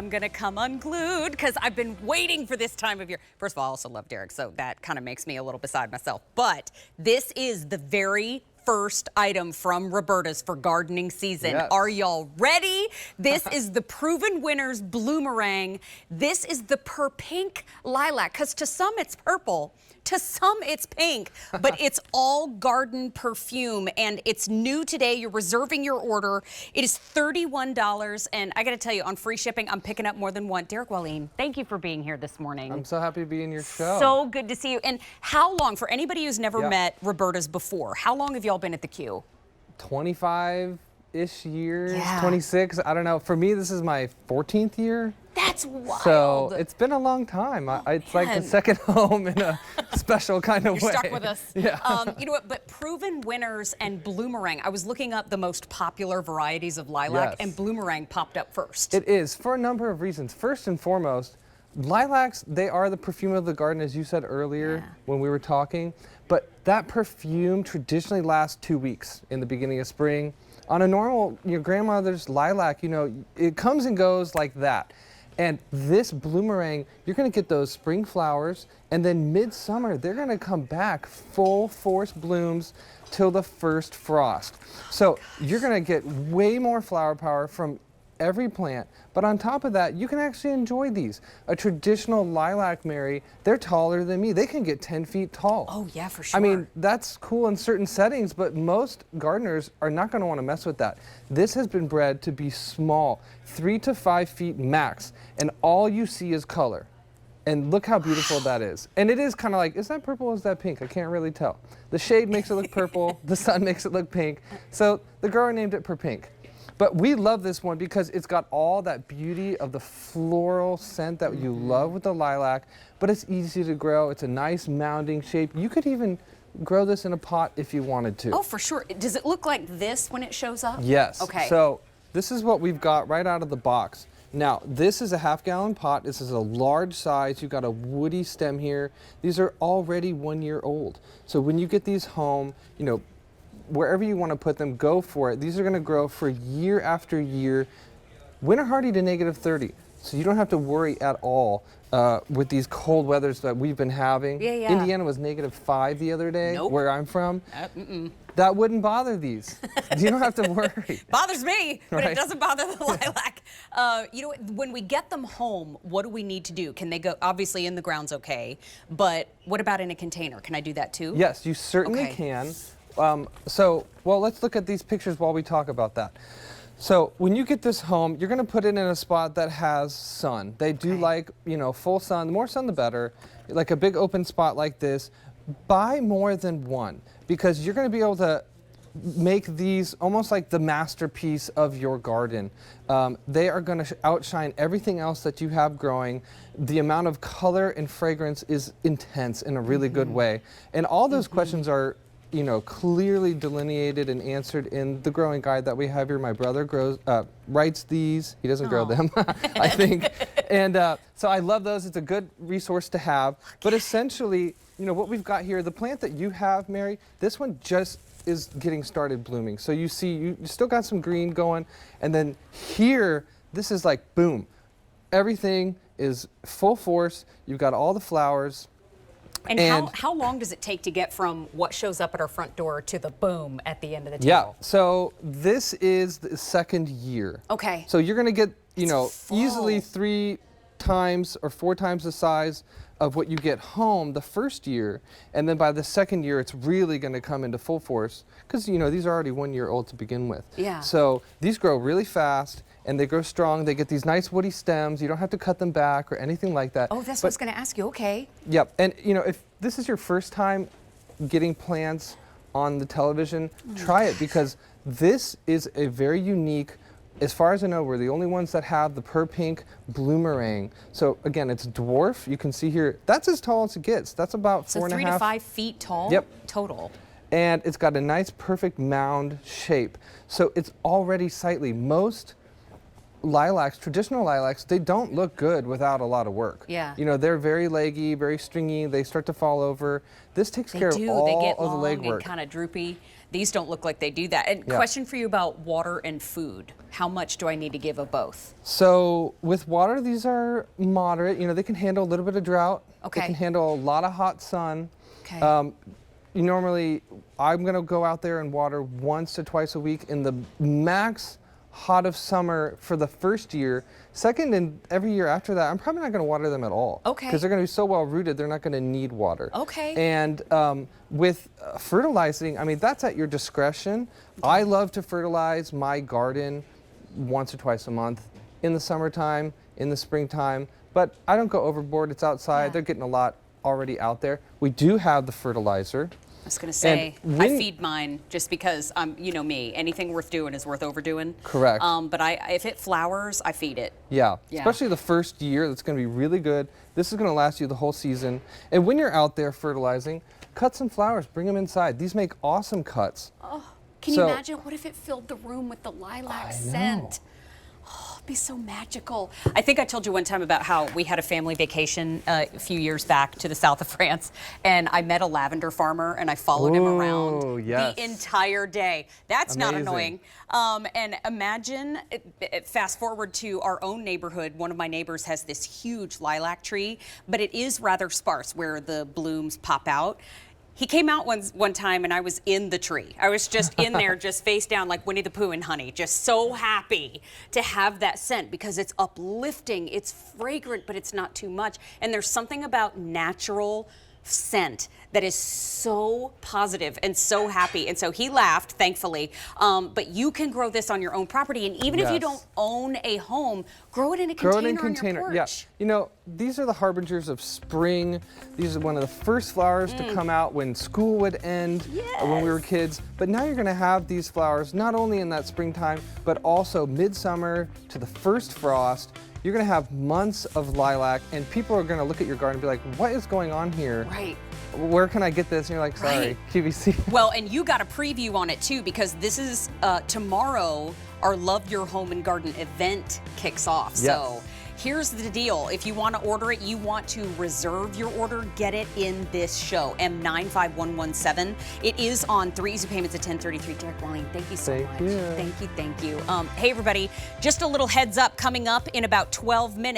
I'm gonna come unglued because I've been waiting for this time of year. First of all, I also love Derek, so that kind of makes me a little beside myself. But this is the very first item from Roberta's for gardening season. Yes. Are y'all ready? This is the proven winners Bloomerang. This is the Purpink Lilac, because to some it's purple, to some it's pink, but it's all garden perfume, and it's new today. You're reserving your order. It is $31, and I gotta tell you, on free shipping, I'm picking up more than one. Derek Wallin, thank you for being here this morning. I'm so happy to be in your show. So good to see you. And how long, for anybody who's never met Roberta's before, how long have y'all been at the Q? 25-ish years, Yeah. 26, I don't know. For me, this is my 14th year. That's wild. So it's been a long time. It's like a second home in a special kind of You're way. stuck with us. Yeah. You know what, but proven winners and Bloomerang, I was looking up the most popular varieties of lilac, and Bloomerang popped up first. It is, for a number of reasons. First and foremost, lilacs, they are the perfume of the garden, as you said earlier when we were talking. But that perfume traditionally lasts 2 weeks in the beginning of spring. On a normal, your grandmother's lilac, you know, it comes and goes like that. And this Bloomerang, you're gonna get those spring flowers, and then midsummer, they're gonna come back full force blooms till the first frost. So you're gonna get way more flower power from every plant, but on top of that, you can actually enjoy these. A traditional lilac, Mary, they're taller than me. They can get 10 feet tall. Oh yeah, for sure. I mean, that's cool in certain settings, but most gardeners are not gonna wanna mess with that. This has been bred to be small, 3 to 5 feet max, and all you see is color. And look how beautiful that is. And it is kind of like, is that purple or is that pink? I can't really tell. The shade makes it look purple, the sun makes it look pink. So the grower named it Purpink. But we love this one because it's got all that beauty of the floral scent that you love with the lilac, but it's easy to grow. It's a nice mounding shape. You could even grow this in a pot if you wanted to. Oh, for sure. Does it look like this when it shows up? Yes. Okay. So this is what we've got right out of the box. Now, this is a half-gallon pot. This is a large size. You've got a woody stem here. These are already 1 year old. So when you get these home, you know, wherever you want to put them, go for it. These are going to grow for year after year. Winter hardy to -30, so you don't have to worry at all with these cold weathers that we've been having. Yeah. Indiana was -5 the other day, where I'm from. Mm-mm. That wouldn't bother these. You don't have to worry. Bothers me, but Right. it doesn't bother the lilac. You know, when we get them home, what do we need to do? Can they go, obviously in the ground's okay, but what about in a container? Can I do that too? Yes, you certainly can. Well, let's look at these pictures while we talk about that. So when you get this home, you're going to put it in a spot that has sun. They do like, you know, full sun. The more sun, the better. Like a big open spot like this. Buy more than one, because you're going to be able to make these almost like the masterpiece of your garden. They are going to outshine everything else that you have growing. The amount of color and fragrance is intense in a really good way. And all those questions are, you know, clearly delineated and answered in the growing guide that we have here. My brother writes these. He doesn't grow them, I think. And so I love those. It's a good resource to have. But essentially, you know, what we've got here, the plant that you have, Mary, this one just is getting started blooming. So you see, you still got some green going. And then here, this is like, boom. Everything is full force. You've got all the flowers. And how long does it take to get from what shows up at our front door to the boom at the end of the table? Yeah, so this is the second year. Okay. So you're gonna get, you know, easily 3 times or 4 times the size of what you get home the first year, and then by the second year it's really gonna come into full force, because, you know, these are already 1 year old to begin with. Yeah. So these grow really fast, and they grow strong. They get these nice woody stems. You don't have to cut them back or anything like that. Oh, that's what I was going to ask you. Okay. Yep. And, you know, if this is your first time getting plants on the television, try it, because this is a very unique, as far as I know, we're the only ones that have the Purpink Bloomerang. So again, it's dwarf. You can see here, that's as tall as it gets. That's about 4.5. So 3 to 5 feet tall? Yep. Total. And it's got a nice, perfect mound shape. So it's already sightly. Most lilacs, traditional lilacs, they don't look good without a lot of work. Yeah. You know, they're very leggy, very stringy. They start to fall over. This takes care of all They get of the long legwork. and kind of droopy. These don't look like they do that. And question for you about water and food. How much do I need to give of both? So with water, these are moderate. You know, they can handle a little bit of drought. Okay. They can handle a lot of hot sun. Okay. Normally, I'm going to go out there and water once to twice a week in the max hot of summer for the first year. Second, and every year after that, I'm probably not going to water them at all. Okay. Because they're going to be so well rooted, they're not going to need water. Okay. And with fertilizing, I mean, that's at your discretion. I love to fertilize my garden once or twice a month in the summertime, in the springtime, but I don't go overboard. It's outside. They're getting a lot already out there. We do have the fertilizer. I was going to say, I feed mine just because, you know me, anything worth doing is worth overdoing. Correct. But if it flowers, I feed it. Yeah, especially the first year, that's going to be really good. This is going to last you the whole season. And when you're out there fertilizing, cut some flowers, bring them inside. These make awesome cuts. Oh, can you imagine? What if it filled the room with the lilac scent? Oh, it'd be so magical. I think I told you one time about how we had a family vacation a few years back to the south of France, and I met a lavender farmer, and I followed him around the entire day. That's not annoying. And imagine, fast forward to our own neighborhood. One of my neighbors has this huge lilac tree, but it is rather sparse where the blooms pop out. He came out one time and I was in the tree. I was just in there, just face down like Winnie the Pooh and Honey, just so happy to have that scent because it's uplifting, it's fragrant, but it's not too much. And there's something about natural scent that is so positive and so happy. And so he laughed, thankfully. But you can grow this on your own property. And even if you don't own a home, grow it in a container on your porch. Yeah. You know, these are the harbingers of spring. These are one of the first flowers to come out when school would end when we were kids. But now you're going to have these flowers not only in that springtime, but also midsummer to the first frost. You're going to have months of lilac, and people are going to look at your garden and be like, what is going on here? Right. Where can I get this? And you're like, sorry, QVC. Well, and you got a preview on it too, because this is tomorrow, our Love Your Home and Garden event kicks off. Yes. So here's the deal. If you want to order it, you want to reserve your order, get it in this show, M95117. It is on 3 easy payments at 1033. Derek Walling, thank you so much. Thank you. Thank you, thank you. Hey, everybody, just a little heads up coming up in about 12 minutes.